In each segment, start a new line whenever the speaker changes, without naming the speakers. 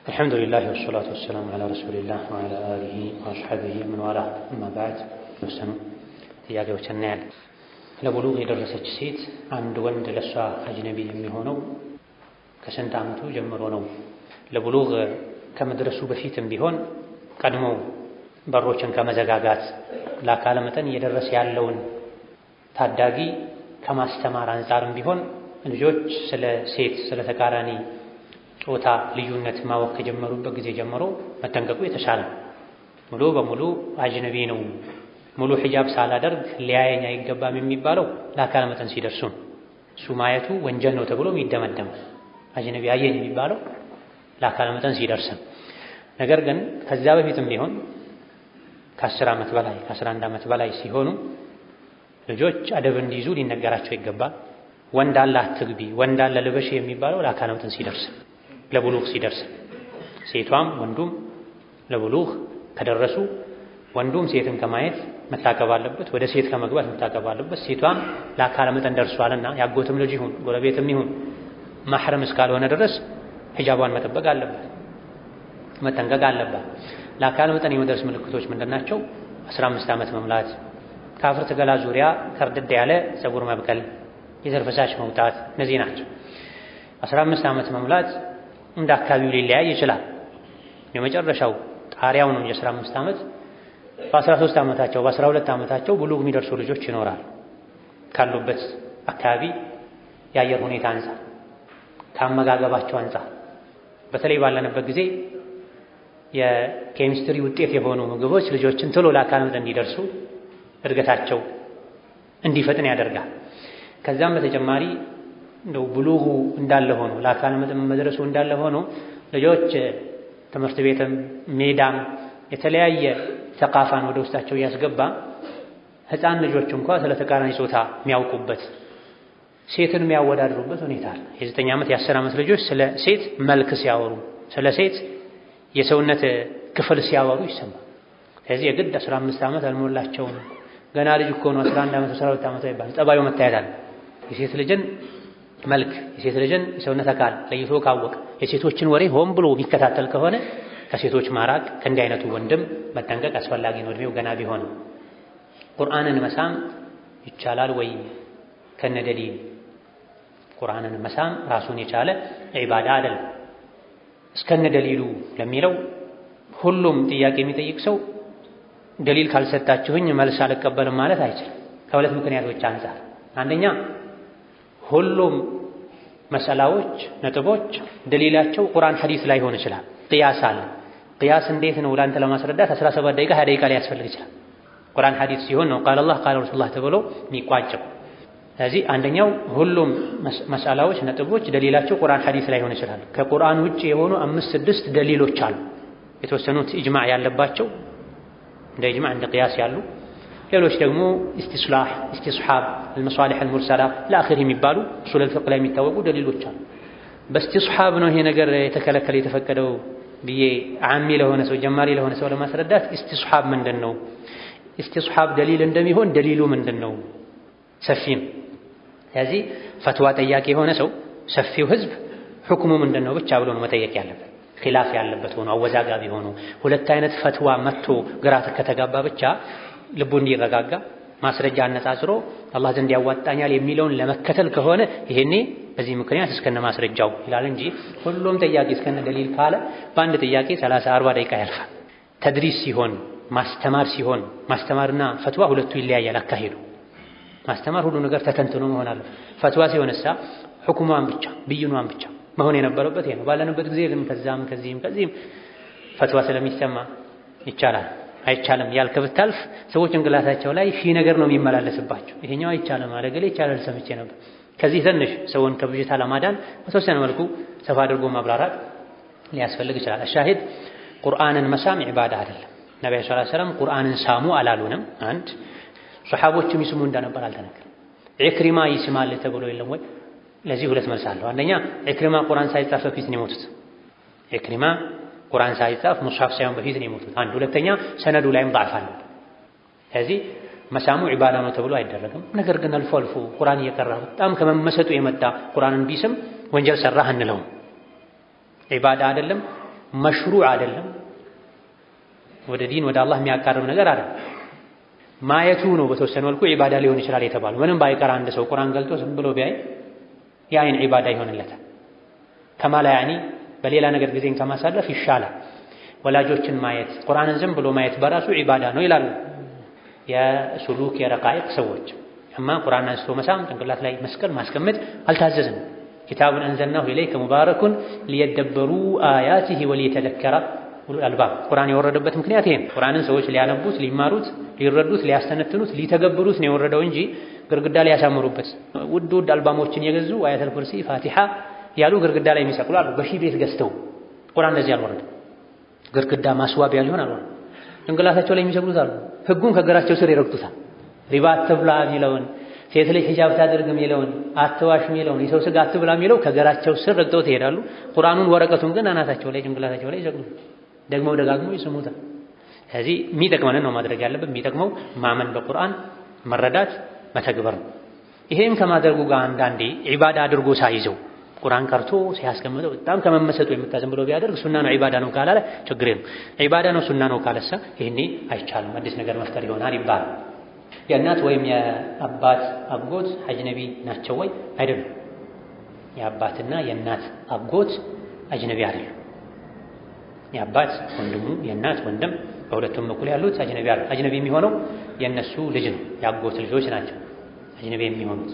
الحمد لله والصلاة والسلام على رسول الله وعلى آله وأصحابه من والاه أما بعد ወሰኑ ጥያቄዎች እናያል። ለቡሉግ የደረሰች ሴት አንድ ወንድ ለሷ አጅነቢ የሚሆነው ከስንት ዓመቱ ጀምሮ ነው? ለቡሉግ ከመድረሱ በፊትም ቢሆን ቀድሞ በሮችን ከመዘጋጋት ለአካለ መጠን እየደረሰ ያለውን ታዳጊ ከማስተማር አንፃርም ቢሆን ልጆች ስለ ሴት ስለ ተቃራኒ ጾታ ልዩነት ማወቅ ከጀመሩበት ጊዜ ጀምሮ መጠንቀቁ የተሻለ ነው። ሙሉ በሙሉ አጅነቢ ነው፣ ሙሉ ሒጃብ ሳላደርግ ሊያየኝ አይገባም የሚባለው ለአካለ መጠን ሲደርሱ እሱ ማየቱ ወንጀል ነው ተብሎ የሚደመደም አጅነቢ አየኝ የሚባለው ለአካለ መጠን ሲደርስ። ነገር ግን ከዛ በፊትም ቢሆን ከ10 ዓመት በላይ ከ11 ዓመት በላይ ሲሆኑ ልጆች አደብ እንዲይዙ ሊነገራቸው ይገባል። ወንድ አለ አትግቢ፣ ወንድ አለ ልበሽ የሚባለው ለአካለ መጠን ሲደርስ ለቡሉግ ሲደርስ፣ ሴቷም ወንዱም ለቡሉግ ከደረሱ ወንዱም ሴትን ከማየት መታቀብ አለበት፣ ወደ ሴት ከመግባት መታቀብ አለበት። ሴቷም ለአካለ መጠን ደርሷልና ያጎትም ልጅ ይሁን ጎረቤትም ይሁን ማህረም እስካልሆነ ድረስ ሒጃቧን መጠበቅ አለበት፣ መጠንቀቅ አለባት። ለአካለ መጠን የመድረስ ምልክቶች ምንድናቸው? 15 ዓመት መሙላት፣ ከአፍርት ገላ ዙሪያ ከርድድ ያለ ፀጉር መብቀል፣ የዘር ፈሳሽ መውጣት፣ እነዚህ ናቸው። 15 ዓመት መሙላት እንደ አካባቢው ሊለያይ ይችላል። የመጨረሻው ጣሪያው ነው የ15 ዓመት። በ13 ዓመታቸው በ12 ዓመታቸው ቡሉግ የሚደርሱ ልጆች ይኖራል። ካሉበት አካባቢ የአየር ሁኔታ አንፃር፣ ከአመጋገባቸው አንፃር፣ በተለይ ባለንበት ጊዜ የኬሚስትሪ ውጤት የሆኑ ምግቦች ልጆችን ቶሎ ለአካለ መጠን እንዲደርሱ እድገታቸው እንዲፈጥን ያደርጋል። ከዛም በተጨማሪ እንደው ቡሉጉ እንዳለ ሆኖ ለአካለ መጠን መድረሱ እንዳለ ሆኖ ልጆች ትምህርት ቤትም ሜዳም የተለያየ ተቃፋን ወደ ውስጣቸው እያስገባ ህፃን ልጆች እንኳን ስለ ተቃራኒ ጾታ የሚያውቁበት ሴትን የሚያወዳድሩበት ሁኔታ አለ። የ9 ዓመት የ10 ዓመት ልጆች ስለ ሴት መልክ ሲያወሩ፣ ስለ ሴት የሰውነት ክፍል ሲያወሩ ይሰማል። ስለዚህ የግድ 15 ዓመት አልሞላቸውም ገና ልጅ እኮ ነው 11 ዓመት 12 ዓመት አይባል። ጠባዩ መታየት አለ። የሴት ልጅን መልክ የሴት ልጅን የሰውነት አካል ለይቶ ካወቀ የሴቶችን ወሬ ሆን ብሎ የሚከታተል ከሆነ ከሴቶች ማራቅ ከእንዲህ አይነቱ ወንድም መጠንቀቅ አስፈላጊ ነው። እድሜው ገና ቢሆንም ቁርአንን መሳም ይቻላል ወይ ከነደሊል? ቁርአንን መሳም ራሱን የቻለ ዒባዳ አይደለም። እስከነ ደሊሉ ለሚለው ሁሉም ጥያቄ የሚጠይቅ ሰው ደሊል ካልሰጣችሁኝ መልስ አልቀበልም ማለት አይችልም። ከሁለት ምክንያቶች አንፃር፣ አንደኛ ሁሉም መሰላዎች ነጥቦች ደሊላቸው ቁርአን ሐዲስ ላይ ሆነ ይችላል። ቅያስ አለ። ቅያስ እንዴት ነው ላንተ ለማስረዳት 17 ደቂቃ 20 ደቂቃ ሊያስፈልግ ይችላል። ቁርአን ሐዲስ ሲሆን ነው ቃል አላህ ቃል ረሱላህ ተብሎ የሚቋጨው። ስለዚህ አንደኛው ሁሉም መሰላዎች ነጥቦች ደሊላቸው ቁርአን ሐዲስ ላይ ሆነ ይችላል። ከቁርአን ውጪ የሆኑ 5-6 ደሊሎች አሉ። የተወሰኑት ኢጅማዕ ያለባቸው እንደ ኢጅማዕ እንደ ቅያስ ያሉ፣ ሌሎች ደግሞ ኢስቲስላህ ኢስቲስሓብ المصالح المرسلة ለአኺር የሚባሉ ኡሱል الفقه ላይ የሚታወቁ ደሊሎች አሉ። በኢስቲስሓብ ነው ይሄ ነገር የተከለከለ የተፈቀደው ብዬ ዓሚ ለሆነ ሰው ጀማሪ ለሆነ ሰው ለማስረዳት ኢስቲስሓብ ምንድነው፣ ኢስቲስሓብ ደሊል እንደሚሆን ደሊሉ ምንድነው ሰፊም። ስለዚህ ፈትዋ ጠያቂ የሆነ ሰው ሰፊው ህዝብ ሁክሙ ምንድነው ብቻ ብሎ ነው መጠየቅ ያለበት። ኺላፍ ያለበት ሆኖ አወዛጋቢ ሆኖ ሁለት አይነት ፈትዋ መጥቶ ግራ ከተጋባ ብቻ ልቡ እንዲረጋጋ ማስረጃ አነጻጽሮ አላህ ዘንድ ያዋጣኛል የሚለውን ለመከተል ከሆነ ይሄኔ በዚህ ምክንያት እስከነ ማስረጃው ይላል እንጂ ሁሉም ጥያቄ እስከነ ደሊል ካለ በአንድ ጥያቄ 30-40 ደቂቃ ያልፋል። ተድሪስ ሲሆን ማስተማር ሲሆን ማስተማርና ፈትዋ ሁለቱ ይለያያል አካሄዱ። ማስተማር ሁሉ ነገር ተተንትኖ መሆን አለ። ፈትዋ ሲሆንሳ ሁክሟን ብቻ ብይኗን ብቻ መሆን የነበረበት ይሄ ነው። ባለንበት ጊዜ ግን ከዚህም ፈትዋ ስለሚሰማ ይቻላል አይቻልም ያልክ ብታልፍ ሰዎች እንግላታቸው ላይ ሺህ ነገር ነው የሚመላለስባቸው። ይሄኛው አይቻልም አለገለ ይቻላል ሰምቼ ነበር። ከዚህ ትንሽ ሰውን ከብዥታ ለማዳን በተወሰነ መልኩ ሰፋ አድርጎ ማብራራት ሊያስፈልግ ይችላል። አሻሂድ ቁርአንን መሳም ዒባዳ አይደለም። ነብዩ ሰለላሁ ዐለይሂ ወሰለም ቁርአንን ሳሙ አላሉንም። አንድ ሱሐቦችም ይስሙ እንደነበር አልተነገረም። ኢክሪማ ይስማል ተብሎ የለም ወይ? ለዚህ ሁለት መልስ አለው። አንደኛ ኢክሪማ ቁርአን ሳይጻፍ በፊት ነው የሞቱት። ኢክሪማ ቁርአን ሳይጻፍ ሙስሐፍ ሳይሆን በፊት ነው የሞቱት። አንድ ሁለተኛ ሰነዱ ላይም ضعፍ አለ። ስለዚህ መሳሙ ዒባዳ ነው ተብሎ አይደረግም። ነገር ግን አልፎ አልፎ ቁርአን እየቀራ በጣም ከመመሰጡ የመጣ ቁርአንን ቢስም ወንጀል ሰራህ እንለው። ዒባዳ አይደለም መሽሩዕ አይደለም። ወደ ዲን ወደ አላህ የሚያቃርብ ነገር አይደለም። ማየቱ ነው በተወሰነ መልኩ ዒባዳ ሊሆን ይችላል የተባለው። ምንም ባይቀር አንድ ሰው ቁርአን ገልጦ ዝም ብሎ ቢያይ የአይን ዒባዳ ይሆንለታል። ከማላ ያኒ በሌላ ነገር ጊዜን ከማሳለፍ ይሻላል። ወላጆችን ማየት ቁርአንን ዝም ብሎ ማየት በራሱ ዒባዳ ነው ይላሉ የሱሉክ የረቃኢቅ ሰዎች። እማ ቁርአን አንስቶ መሳም ጭንቅላት ላይ መስቀል ማስቀመጥ አልታዘዝም። ኪታቡን አንዘልናሁ ኢለይከ ሙባረኩን ሊየደበሩ አያቲሂ ወሊየተዘከረ ኡሉል አልባብ። ቁርአን የወረደበት ምክንያት ይሄ ነው። ቁርአንን ሰዎች ሊያነቡት፣ ሊማሩት፣ ሊረዱት፣ ሊያስተነትኑት፣ ሊተገብሩት ነው የወረደው እንጂ ግርግዳ ላይ ያሳምሩበት ውድ ውድ አልባሞችን የገዙ አያተል ኩርሲ፣ ፋቲሃ ያሉ ግርግዳ ላይ የሚሰቅሉ አሉ። በሺህ ቤት ገዝተው ቁርአን እንደዚህ አልወረደም። ግርግዳ ማስዋቢያ ሊሆን አልወረደም። ጭንቅላታቸው ላይ የሚሰቅሉት አሉ። ህጉን ከእግራቸው ስር ይረግጡታል። ሪባ አትብላ የሚለውን፣ ሴት ልጅ ሂጃብ ታድርግ የሚለውን፣ አትዋሽ የሚለውን፣ የሰው ስጋ አትብላ የሚለው ከእግራቸው ስር ረግጠው ይሄዳሉ። ቁርአኑን ወረቀቱን ግን አናታቸው ላይ ጭንቅላታቸው ላይ ይሰቅሉታል። ደግመው ደጋግመው ይስሙታል። ስለዚህ የሚጠቅመንን ነው ማድረግ ያለብን። የሚጠቅመው ማመን፣ በቁርአን መረዳት፣ መተግበር ነው። ይሄም ከማድረጉ ጋር አንዳንዴ ዒባዳ አድርጎ ሳይዘው ቁርአን ቀርቶ ሲያስቀምጠው በጣም ከመመሰጡ የምታዘም ብሎ ቢያደርግ ሱና ነው ዒባዳ ነው ካላለ ችግር የለም። ዒባዳ ነው ሱና ነው ካለሳ ይሄኔ አይቻልም፣ አዲስ ነገር መፍጠር ይሆናል ይባላል። የእናት ወይም የአባት አጎት አጅነቢ ናቸው ወይ? አይደሉም። የአባትና የእናት አጎት አጅነቢ አይደሉም። የአባት ወንድሙ የእናት ወንድም በሁለቱም በኩል ያሉት አጅነቢ አይደሉም። አጅነቢ የሚሆነው የእነሱ ልጅ ነው፣ የአጎት ልጆች ናቸው አጅነቢ የሚሆኑት።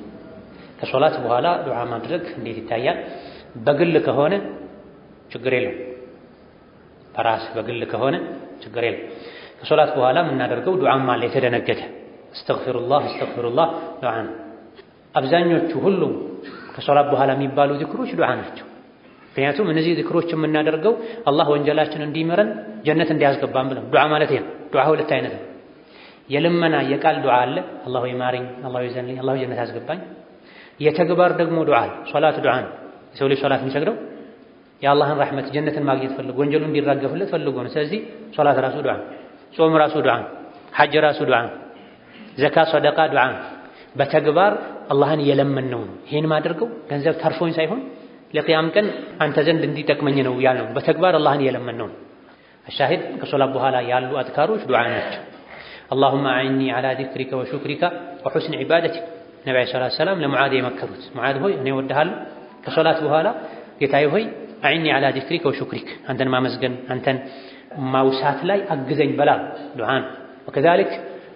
ከሶላት በኋላ ዱዓ ማድረግ እንዴት ይታያል? በግል ከሆነ ችግር የለው። በራስ በግል ከሆነ ችግር የለው። ከሶላት በኋላ የምናደርገው ዱዓም አለ የተደነገገ አስተግፊሩላህ አስተግፊሩላህ ዱዓ ነው። አብዛኞቹ ሁሉም ከሶላት በኋላ የሚባሉ ዚክሮች ዱዓ ናቸው። ምክንያቱም እነዚህ ዚክሮች የምናደርገው አላህ ወንጀላችን እንዲምረን ጀነት እንዲያስገባን ብለን። ዱዓ ማለት ይሄ ነው። ዱዓ ሁለት አይነት ነው። የልመና የቃል ዱዓ አለ፣ አላሁ ይማረኝ፣ አላሁ ይዘንልኝ፣ አላሁ ጀነት ያስገባኝ። የተግባር ደግሞ ዱዓ አለ። ሶላት ዱዓ ነው። የሰው ልጅ ሶላት የሚሰግደው የአላህን ረሕመት ጀነትን ማግኘት ፈልጎ ወንጀሉ እንዲራገፍለት ፈልጎ ነው። ስለዚህ ሶላት ራሱ ዱዓ ነው። ጾም ራሱ ዱዓ ነው። ሐጅ ራሱ ዱዓ ነው። ዘካ ሰደቃ ዱዓ ነው። በተግባር አላህን የለመነው ነው። ይሄን ማድረገው ገንዘብ ተርፎኝ ሳይሆን ለቂያም ቀን አንተ ዘንድ እንዲጠቅመኝ ነው ያልነው። በተግባር አላህን የለመነው ነው። አሻሂድ ከሶላት በኋላ ያሉ አዝካሮች ዱዓ ናቸው። አላሁመ አዕኒ ዐላ ዚክሪከ ወሹክሪከ ወሑስኒ ዒባደቲክ። ነቢ ሰለላሁ ዐለይሂ ወሰለም ለሙዓዝ የመከሩት ሙዓዝ ሆይ እኔ እወድሃለሁ፣ ከሶላት በኋላ ጌታዬ ሆይ አዕኒ ዐላ ዚክሪከ ወሹክሪክ፣ አንተን ማመስገን አንተን ማውሳት ላይ አግዘኝ በላ ዱዓ ነው። ወከዛሊክ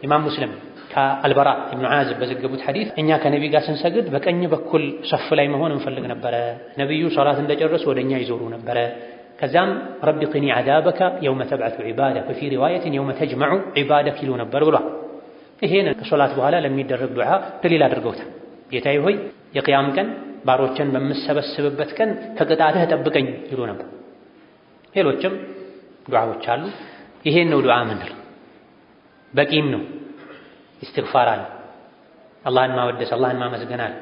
ኢማም ሙስሊም ከአልበራ ኢብኑ ዓዚብ በዘገቡት ሐዲስ እኛ ከነቢ ጋር ስንሰግድ በቀኝ በኩል ሰፍ ላይ መሆን እንፈልግ ነበረ። ነቢዩ ሶላት እንደጨረሱ ወደኛ ይዞሩ ነበረ። ከዛም ረቢ ቂኒ ዐዛበከ የውመ ተብዐቱ ዒባደክ ወፊ ሪዋየትን የውመ ተጅመዑ ዒባደክ ይሉ ነበር ብሏል። ይሄን ከሶላት በኋላ ለሚደረግ ዱዓ ደሊል አድርገውታል። ጌታዬ ሆይ የቂያም ቀን ባሮችን በምሰበስብበት ቀን ከቅጣትህ ጠብቀኝ ይሉ ነበር። ሌሎችም ዱዓዎች አሉ። ይሄን ነው ዱዓ ምንድነው? በቂም ነው። ኢስቲግፋር አለ፣ አላህን ማወደስ አላህን ማመስገን አለ።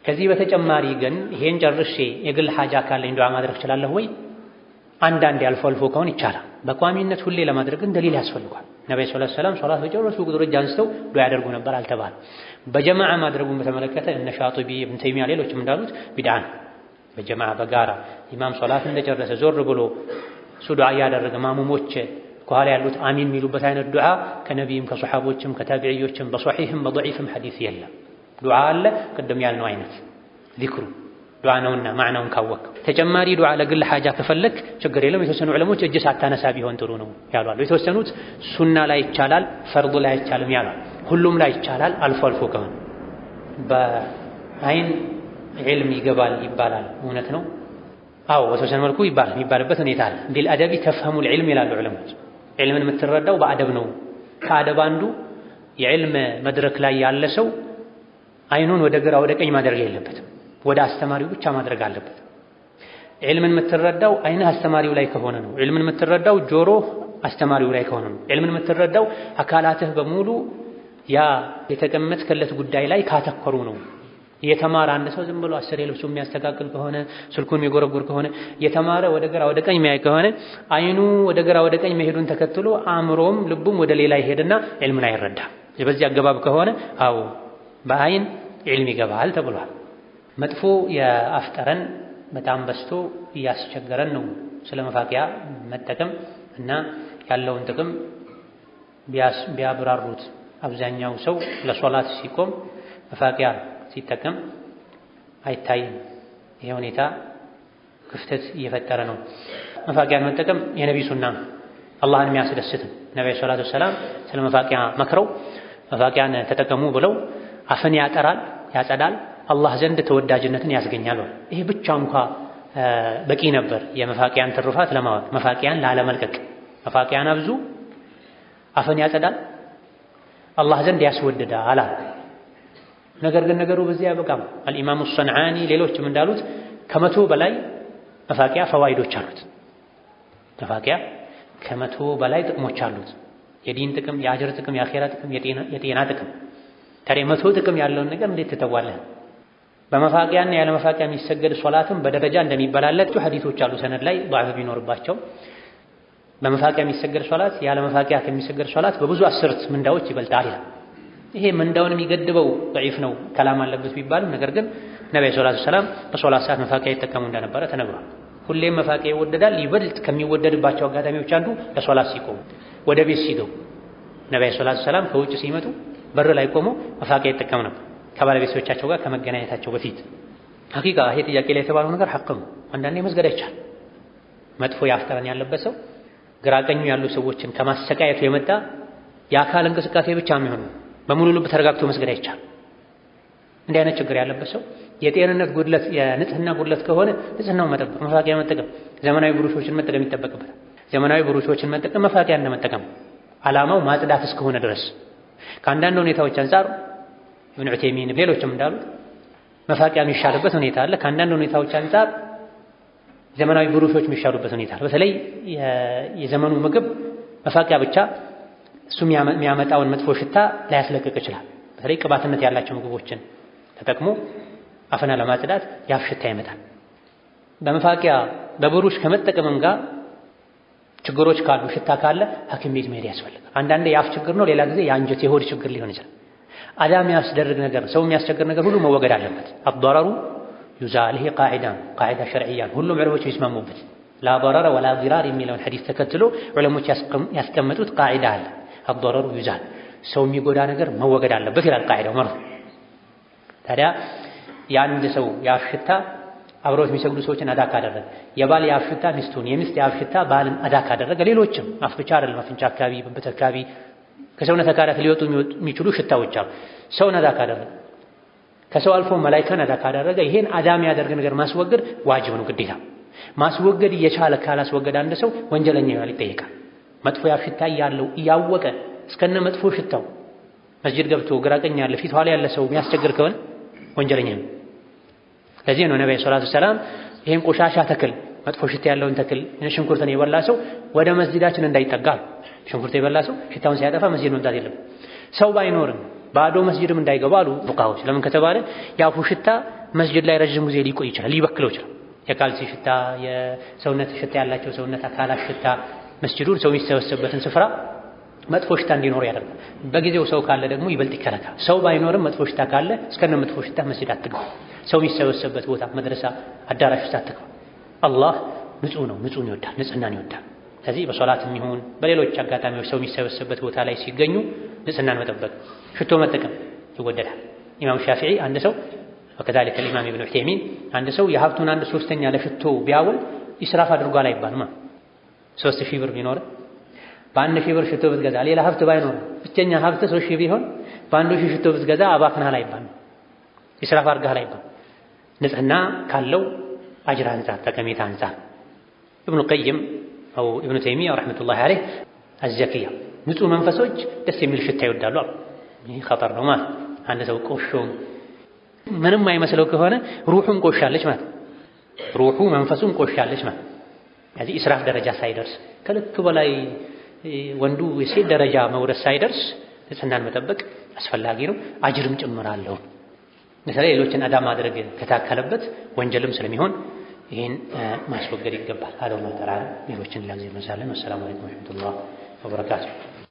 ከዚህ በተጨማሪ ግን ይሄን ጨርሼ የግል ሐጃ ካለኝ ዱዓ ማድረግ እችላለሁ ወይ? አንዳንዴ አልፎ አልፎ ከሆነ ይቻላል። በቋሚነት ሁሌ ለማድረግ ግን ደሊል ያስፈልጓል። ነብዩ ሰለላሁ ዐለይሂ ወሰለም ሶላት በጨረሱ ቁጥር እጅ አንስተው ዱዓ ያደርጉ ነበር አልተባለም። በጀማዓ ማድረጉን በተመለከተ እነ ሻጢቢ ኢብኑ ተይሚያ ሌሎችም እንዳሉት ቢድዓ ነው። በጀማዓ በጋራ ኢማም ሶላት እንደጨረሰ ዞር ብሎ እሱ ዱዓ እያደረገ ማሙሞች ከኋላ ያሉት አሚን የሚሉበት አይነት ዱዓ ከነቢይም ከሶሐቦችም ከታቢዕዮችም በሶሒህም በደዒፍም ሐዲስ የለም። ዱዓ አለ ቅድም ያልነው አይነት ዚክሩ ዱዓ ነውና ማዕናውን ካወቅ ተጨማሪ ዱዓ ለግል ሐጃ ከፈለክ ችግር የለም። የተወሰኑ ዑለሞች እጅ ሳታነሳ ቢሆን ጥሩ ነው ያሏል። የተወሰኑት ሱና ላይ ይቻላል፣ ፈርዱ ላይ አይቻልም ያሏል። ሁሉም ላይ ይቻላል አልፎ አልፎ ከሆነ። በአይን ዒልም ይገባል ይባላል፣ እውነት ነው? አዎ በተወሰነ መልኩ ይባላል። የሚባልበት ሁኔታ አለ። ቢል አደቢ ተፍሀሙል ዒልም ይላሉ ዑለሞች። ዒልምን የምትረዳው በአደብ ነው። ከአደብ አንዱ የዕልም መድረክ ላይ ያለ ሰው አይኑን ወደ ግራ ወደ ቀኝ ማድረግ የለበትም፣ ወደ አስተማሪው ብቻ ማድረግ አለበት። ዒልምን የምትረዳው አይንህ አስተማሪው ላይ ከሆነ ነው። ዒልምን የምትረዳው ጆሮ አስተማሪው ላይ ከሆነ ነው። ዒልምን የምትረዳው አካላትህ በሙሉ ያ የተቀመጥክለት ጉዳይ ላይ ካተኮሩ ነው። የተማረ አንድ ሰው ዝም ብሎ አስር ልብሱ የሚያስተካክል ከሆነ ስልኩን የሚጎረጉር ከሆነ የተማረ ወደ ግራ ወደ ቀኝ የሚያይ ከሆነ አይኑ ወደ ግራ ወደ ቀኝ መሄዱን ተከትሎ አእምሮም ልቡም ወደ ሌላ ይሄድና ዒልምን አይረዳም። በዚህ አገባብ ከሆነ አዎ በአይን ዒልም ይገባል ተብሏል። መጥፎ የአፍ ጠረን በጣም በዝቶ እያስቸገረን ነው። ስለ መፋቂያ መጠቀም እና ያለውን ጥቅም ቢያብራሩት። አብዛኛው ሰው ለሶላት ሲቆም መፋቂያ ሲጠቀም አይታይም። ይሄ ሁኔታ ክፍተት እየፈጠረ ነው። መፋቂያን መጠቀም የነቢ ሱና አላህን የሚያስደስትም። ነብዩ ሰለላሁ ዐለይሂ ወሰለም ስለ መፋቂያ መክረው መፋቂያን ተጠቀሙ ብለው አፍን ያጠራል፣ ያጸዳል፣ አላህ ዘንድ ተወዳጅነትን ያስገኛል። ይሄ ብቻ እንኳ በቂ ነበር የመፋቂያን ትሩፋት ለማወቅ። መፋቂያን ላለመልቀቅ መፋቂያን አብዙ፣ አፍን ያጸዳል፣ አላህ ዘንድ ያስወድዳል። ነገር ግን ነገሩ በዚህ ያበቃም። አልኢማሙ ሰንዓኒ ሌሎችም እንዳሉት ከመቶ በላይ መፋቂያ ፈዋይዶች አሉት። መፋቂያ ከመቶ በላይ ጥቅሞች አሉት። የዲን ጥቅም፣ የአጅር ጥቅም፣ የአኼራ ጥቅም፣ የጤና ጥቅም። ታዲያ መቶ ጥቅም ያለውን ነገር እንዴት ትተዋለህ? በመፋቂያና ያለ መፋቂያ የሚሰገድ ሶላትም በደረጃ እንደሚበላለጥ ሐዲሶች አሉ። ሰነድ ላይ ضعፍ ቢኖርባቸው በመፋቂያ የሚሰገድ ሶላት ያለ መፋቂያ ከሚሰገድ ሶላት በብዙ አስርት ምንዳዎች ይበልጣል። ይሄ ምንዳውን የሚገድበው ضعيف ነው ከላም አለበት ቢባልም፣ ነገር ግን ነብዩ ሰለላሁ ዐለይሂ ወሰለም በሶላት ሰዓት መፋቂያ ይጠቀሙ እንደነበረ ተነግሯል። ሁሌም መፋቂያ ይወደዳል። ይበልጥ ከሚወደድባቸው አጋጣሚዎች አንዱ ለሶላት ሲቆሙ፣ ወደ ቤት ሲገቡ ነብዩ ሰለላሁ ዐለይሂ ወሰለም ከውጭ ሲመጡ በር ላይ ቆመው መፋቂያ ይጠቀሙ ነበር ከባለቤቶቻቸው ጋር ከመገናኘታቸው በፊት። ሐቂቃ ይሄ ጥያቄ ላይ የተባለው ነገር ሐቅ ነው። አንዳንዴ መስገድ አይቻልም። መጥፎ ያፍጠረን ያለበት ሰው ግራ ቀኙ ያሉ ሰዎችን ከማሰቃየቱ የመጣ የአካል እንቅስቃሴ ብቻ የሚሆነው በሙሉ ልብ ተረጋግቶ መስገድ አይቻልም። እንዲህ አይነት ችግር ያለበት ሰው የጤንነት ጉድለት፣ የንጽህና ጉድለት ከሆነ ንጽህናውን መጠበቅ፣ መፋቂያ መጠቀም፣ ዘመናዊ ብሩሾችን መጠቀም ይጠበቅበታል። ዘመናዊ ብሩሾችን መጠቀም መፋቂያ እንደመጠቀም ዓላማው ማጽዳት እስከሆነ ድረስ ከአንዳንድ ሁኔታዎች አንፃር ኢብኑ ዑተይሚን ሌሎችም እንዳሉት መፋቂያ የሚሻልበት ሁኔታ አለ። ከአንዳንድ ሁኔታዎች አንፃር ዘመናዊ ብሩሾች የሚሻሉበት ሁኔታ አለ። በተለይ የዘመኑ ምግብ መፋቂያ ብቻ እሱ የሚያመጣውን መጥፎ ሽታ ላያስለቅቅ ይችላል። በተለይ ቅባትነት ያላቸው ምግቦችን ተጠቅሞ አፍና ለማጽዳት የአፍ ሽታ ይመጣል። በመፋቂያ በብሩሽ ከመጠቀምም ጋር ችግሮች ካሉ፣ ሽታ ካለ ሐኪም ቤት መሄድ ያስፈልጋል። አንዳንዴ የአፍ ችግር ነው፣ ሌላ ጊዜ የአንጀት የሆድ ችግር ሊሆን ይችላል። አዳ የሚያስደርግ ነገር፣ ሰው የሚያስቸግር ነገር ሁሉ መወገድ አለበት። አضረሩ ዩዛል። ይሄ ቃዒዳ ሸርዕያ ሁሉም ዑለሞች ይስማሙበት። ላ ضረረ ወላ ዲራር የሚለውን ሐዲስ ተከትሎ ዑለሞች ያስቀመጡት ቃዒዳ አለ። አضረሩ ዩዛል፣ ሰው የሚጎዳ ነገር መወገድ አለበት ይላል ቃዒዳው መርሁ። ታዲያ የአንድ ሰው የአፍ ሽታ አብረውት የሚሰግዱ ሰዎችን አዳ ካደረገ፣ የባል የአፍ ሽታ ሚስቱን፣ የሚስት የአፍ ሽታ ባልን አዳ ካደረገ፣ ሌሎችም አፍ ብቻ አይደለም፣ አፍንጫ አካባቢ፣ ብብት አካባቢ ከሰውነት አካላት ሊወጡ የሚችሉ ሽታዎች አሉ። ሰውን አዳ ካደረገ፣ ከሰው አልፎ መላኢካን አዳ ካደረገ፣ ይሄን አዳ የሚያደርግ ነገር ማስወገድ ዋጅብ ነው፣ ግዴታ። ማስወገድ እየቻለ ካላስወገድ አንድ ሰው ወንጀለኛ ይሆናል፣ ይጠየቃል። መጥፎ የአፍ ሽታ ያለው እያወቀ እስከነ መጥፎ ሽታው መስጂድ ገብቶ ግራ ቀኝ ያለ ፊት ኋላ ያለ ሰው የሚያስቸግር ከሆነ ወንጀለኛ ነው። ለዚህ ነው ነብዩ ሰለላሁ ዐለይሂ ወሰለም ይሄን ቆሻሻ ተክል፣ መጥፎ ሽታ ያለውን ተክል ሽንኩርትን የበላ ሰው ወደ መስጂዳችን እንዳይጠጋ። ሽንኩርት የበላ ሰው ሽታውን ሲያጠፋ መስጂድ መምጣት የለም። ሰው ባይኖርም ባዶ መስጂድም እንዳይገባ አሉ ፉቃዎች። ለምን ከተባለ የአፉ ሽታ መስጂድ ላይ ረጅም ጊዜ ሊቆይ ይችላል፣ ሊበክለው ይችላል። የካልሲ ሽታ፣ የሰውነት ሽታ ያላቸው ሰውነት አካላት ሽታ መስጂዱን፣ ሰው የሚሰበሰብበትን ስፍራ መጥፎ ሽታ እንዲኖር ያደርጋል። በጊዜው ሰው ካለ ደግሞ ይበልጥ ይከለካል። ሰው ባይኖርም መጥፎ ሽታ ካለ እስከነ መጥፎ ሽታ መስጂድ አትግባ። ሰው የሚሰበሰብበት ቦታ መድረሳ፣ አዳራሽ ውስጥ አትግባ። አላህ ንጹህ ነው፣ ንጹህን ይወዳል፣ ንጽህናን ይወዳል። ስለዚህ በሶላትም ይሁን በሌሎች አጋጣሚዎች ሰው የሚሰበሰብበት ቦታ ላይ ሲገኙ ንጽህናን መጠበቅ፣ ሽቶ መጠቀም ይወደዳል። ኢማም ሻፊዒ አንድ ሰው ወከዛሊከ ኢማም ኢብኑ ዑተይሚን አንድ ሰው የሀብቱን 1/3 ለሽቶ ቢያውል ኢስራፍ አድርጓል አይባልም። 3000 ብር ቢኖር በ1000 ብር ሽቶ ብትገዛ፣ ሌላ ሀብት ባይኖር ብቸኛ ሀብት 3000 ቢሆን በ1000 ሽቶ ብትገዛ አባክነሃል አይባልም፣ ኢስራፍ አድርገሃል አይባልም። ንጽህና ካለው አጅር አንፃር፣ ጠቀሜታ አንፃር ኢብኑ ቀይም አው ኢብኑ ተይሚያ ረሕመቱላሂ ዐለይህ አዘኪያ ንጹህ መንፈሶች ደስ የሚል ሽታ ይወዳሉ አሉ። ይህ ኸጠር ነው ማለት አንድ ሰው ቆሾ ምንም አይመስለው ከሆነ ሩሑን ቆሻለች ማለት፣ ሩሑ መንፈሱን ቆሻለች ማለት። ስለዚህ ኢስራፍ ደረጃ ሳይደርስ ከልክ በላይ ወንዱ የሴት ደረጃ መውረስ ሳይደርስ ንጽህናን መጠበቅ አስፈላጊ ነው፣ አጅርም ጭምራለሁ። በተለይ ሌሎችን አዳ ማድረግ ከታከለበት ወንጀልም ስለሚሆን ይህን ማስወገድ ይገባል። አላሁ ተዓላ ሌሎችን ላግዜ መሳለን። ወሰላሙ አለይኩም ወረሕመቱላሂ ወበረካቱሁ።